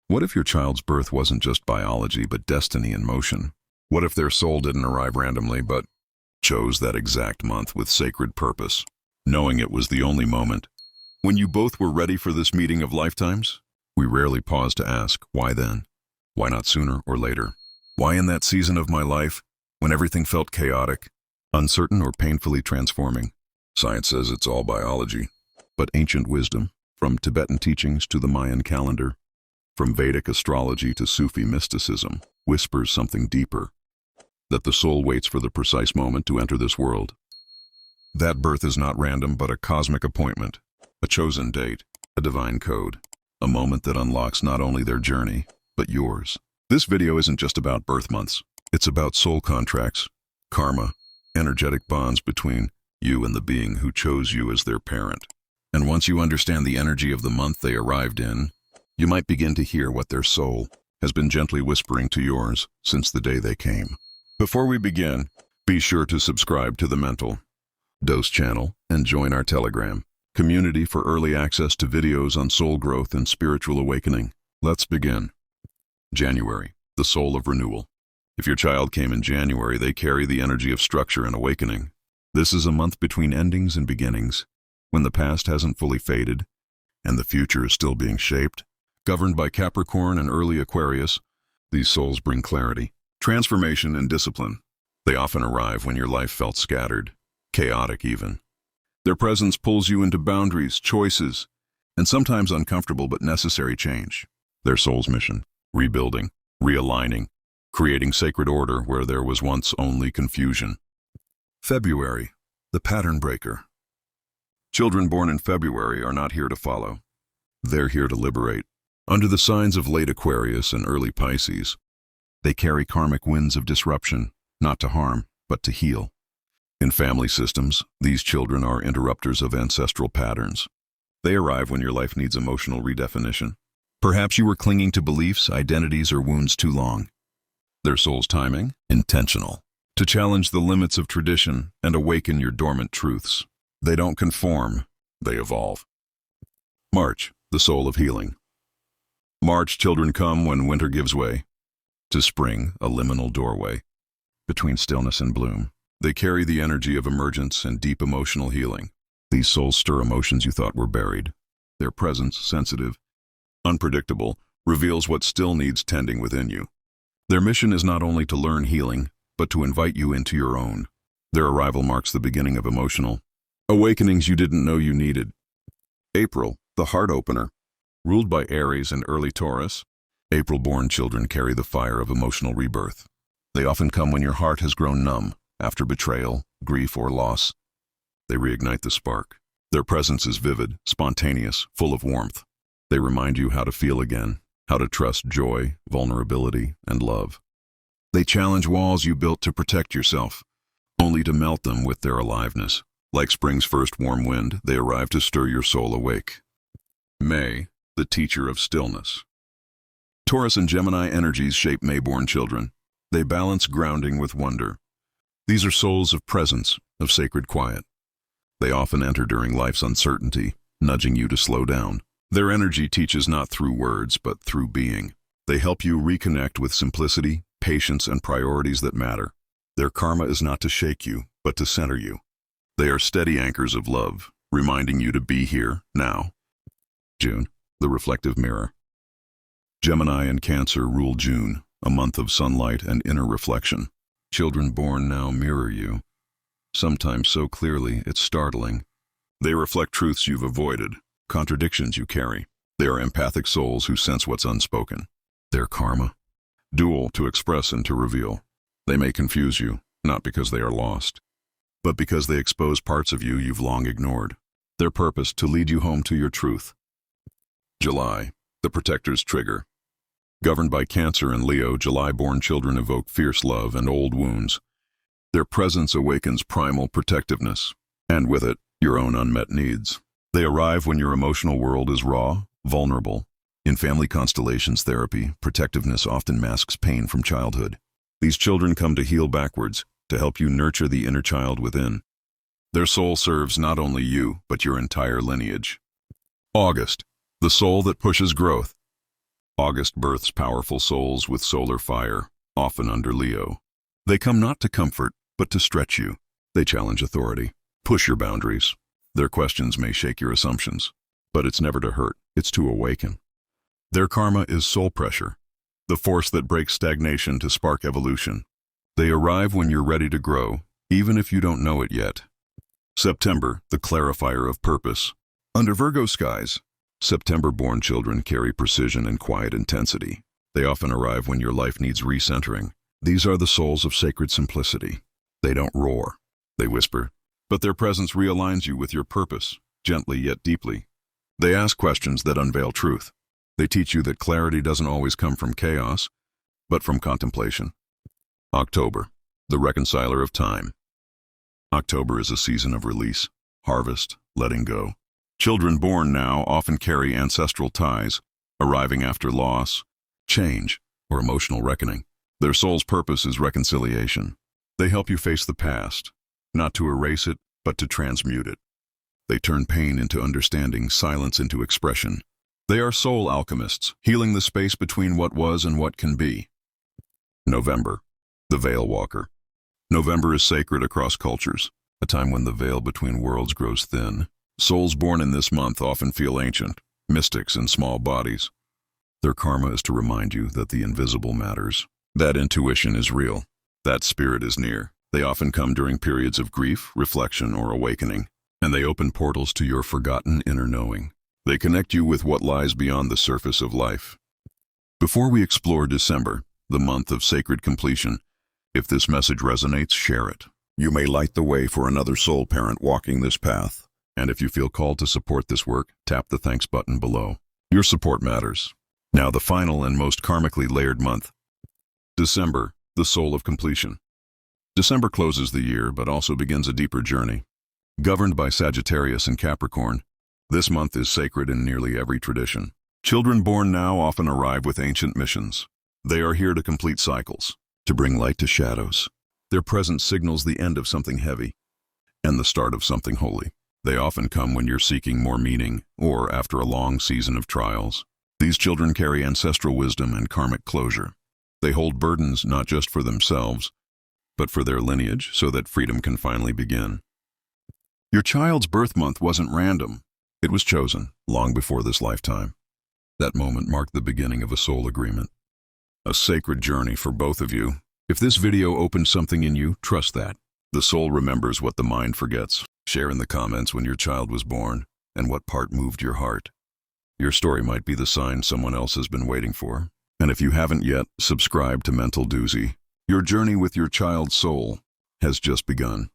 What if your child's birth wasn't just biology, but destiny in motion? What if their soul didn't arrive randomly, but chose that exact month with sacred purpose, knowing it was the only moment? When you both were ready for this meeting of lifetimes? We rarely pause to ask, why then? Why not sooner or later? Why in that season of my life, when everything felt chaotic, uncertain, or painfully transforming? Science says it's all biology, but ancient wisdom, from Tibetan teachings to the Mayan calendar, from Vedic astrology to Sufi mysticism, whispers something deeper, that the soul waits for the precise moment to enter this world. That birth is not random, but a cosmic appointment, a chosen date, a divine code, a moment that unlocks not only their journey, but yours. This video isn't just about birth months. It's about soul contracts, karma, energetic bonds between you and the being who chose you as their parent. And once you understand the energy of the month they arrived in, you might begin to hear what their soul has been gently whispering to yours since the day they came. Before we begin, be sure to subscribe to the Mental Dose channel and join our Telegram community for early access to videos on soul growth and spiritual awakening. Let's begin. January, the soul of renewal. If your child came in January, they carry the energy of structure and awakening. This is a month between endings and beginnings, when the past hasn't fully faded and the future is still being shaped. Governed by Capricorn and early Aquarius, these souls bring clarity, transformation, and discipline. They often arrive when your life felt scattered, chaotic even. Their presence pulls you into boundaries, choices, and sometimes uncomfortable but necessary change. Their soul's mission: rebuilding, realigning, creating sacred order where there was once only confusion. February, the pattern breaker. Children born in February are not here to follow. They're here to liberate. Under the signs of late Aquarius and early Pisces, they carry karmic winds of disruption, not to harm, but to heal. In family systems, these children are interrupters of ancestral patterns. They arrive when your life needs emotional redefinition. Perhaps you were clinging to beliefs, identities, or wounds too long. Their soul's timing? Intentional. To challenge the limits of tradition and awaken your dormant truths. They don't conform, they evolve. March, the soul of healing. March children come when winter gives way to spring, a liminal doorway between stillness and bloom. They carry the energy of emergence and deep emotional healing. These souls stir emotions you thought were buried. Their presence, sensitive, unpredictable, reveals what still needs tending within you. Their mission is not only to learn healing, but to invite you into your own. Their arrival marks the beginning of emotional awakenings you didn't know you needed. April, the heart opener. Ruled by Aries and early Taurus, April-born children carry the fire of emotional rebirth. They often come when your heart has grown numb, after betrayal, grief, or loss. They reignite the spark. Their presence is vivid, spontaneous, full of warmth. They remind you how to feel again, how to trust joy, vulnerability, and love. They challenge walls you built to protect yourself, only to melt them with their aliveness. Like spring's first warm wind, they arrive to stir your soul awake. May, the teacher of stillness. Taurus and Gemini energies shape May-born children. They balance grounding with wonder. These are souls of presence, of sacred quiet. They often enter during life's uncertainty, nudging you to slow down. Their energy teaches not through words, but through being. They help you reconnect with simplicity, patience, and priorities that matter. Their karma is not to shake you, but to center you. They are steady anchors of love, reminding you to be here, now. June, the reflective mirror. Gemini and Cancer rule June, a month of sunlight and inner reflection. Children born now mirror you, sometimes so clearly it's startling. They reflect truths you've avoided, contradictions you carry. They are empathic souls who sense what's unspoken. Their karma? Dual, to express and to reveal. They may confuse you, not because they are lost, but because they expose parts of you you've long ignored. Their purpose, to lead you home to your truth. July, the protector's trigger. Governed by Cancer and Leo, July-born children evoke fierce love and old wounds. Their presence awakens primal protectiveness, and with it, your own unmet needs. They arrive when your emotional world is raw, vulnerable. In family constellations therapy, protectiveness often masks pain from childhood. These children come to heal backwards, to help you nurture the inner child within. Their soul serves not only you, but your entire lineage. August, the soul that pushes growth. August births powerful souls with solar fire, often under Leo. They come not to comfort, but to stretch you. They challenge authority, push your boundaries. Their questions may shake your assumptions, but it's never to hurt, it's to awaken. Their karma is soul pressure, the force that breaks stagnation to spark evolution. They arrive when you're ready to grow, even if you don't know it yet. September, the clarifier of purpose. Under Virgo skies, September-born children carry precision and quiet intensity. They often arrive when your life needs recentering. These are the souls of sacred simplicity. They don't roar, they whisper, but their presence realigns you with your purpose, gently yet deeply. They ask questions that unveil truth. They teach you that clarity doesn't always come from chaos, but from contemplation. October, the reconciler of time. October is a season of release, harvest, letting go. Children born now often carry ancestral ties, arriving after loss, change, or emotional reckoning. Their soul's purpose is reconciliation. They help you face the past, not to erase it, but to transmute it. They turn pain into understanding, silence into expression. They are soul alchemists, healing the space between what was and what can be. November, the veil walker. November is sacred across cultures, a time when the veil between worlds grows thin. Souls born in this month often feel ancient, mystics in small bodies. Their karma is to remind you that the invisible matters. That intuition is real. That spirit is near. They often come during periods of grief, reflection, or awakening, and they open portals to your forgotten inner knowing. They connect you with what lies beyond the surface of life. Before we explore December, the month of sacred completion, if this message resonates, share it. You may light the way for another soul parent walking this path. And if you feel called to support this work, tap the thanks button below. Your support matters. Now the final and most karmically layered month. December, the soul of completion. December closes the year, but also begins a deeper journey. Governed by Sagittarius and Capricorn, this month is sacred in nearly every tradition. Children born now often arrive with ancient missions. They are here to complete cycles, to bring light to shadows. Their presence signals the end of something heavy and the start of something holy. They often come when you're seeking more meaning or after a long season of trials. These children carry ancestral wisdom and karmic closure. They hold burdens not just for themselves, but for their lineage so that freedom can finally begin. Your child's birth month wasn't random. It was chosen long before this lifetime. That moment marked the beginning of a soul agreement. A sacred journey for both of you. If this video opened something in you, trust that. The soul remembers what the mind forgets. Share in the comments when your child was born and what part moved your heart. Your story might be the sign someone else has been waiting for. And if you haven't yet, subscribe to Mental Doozy. Your journey with your child's soul has just begun.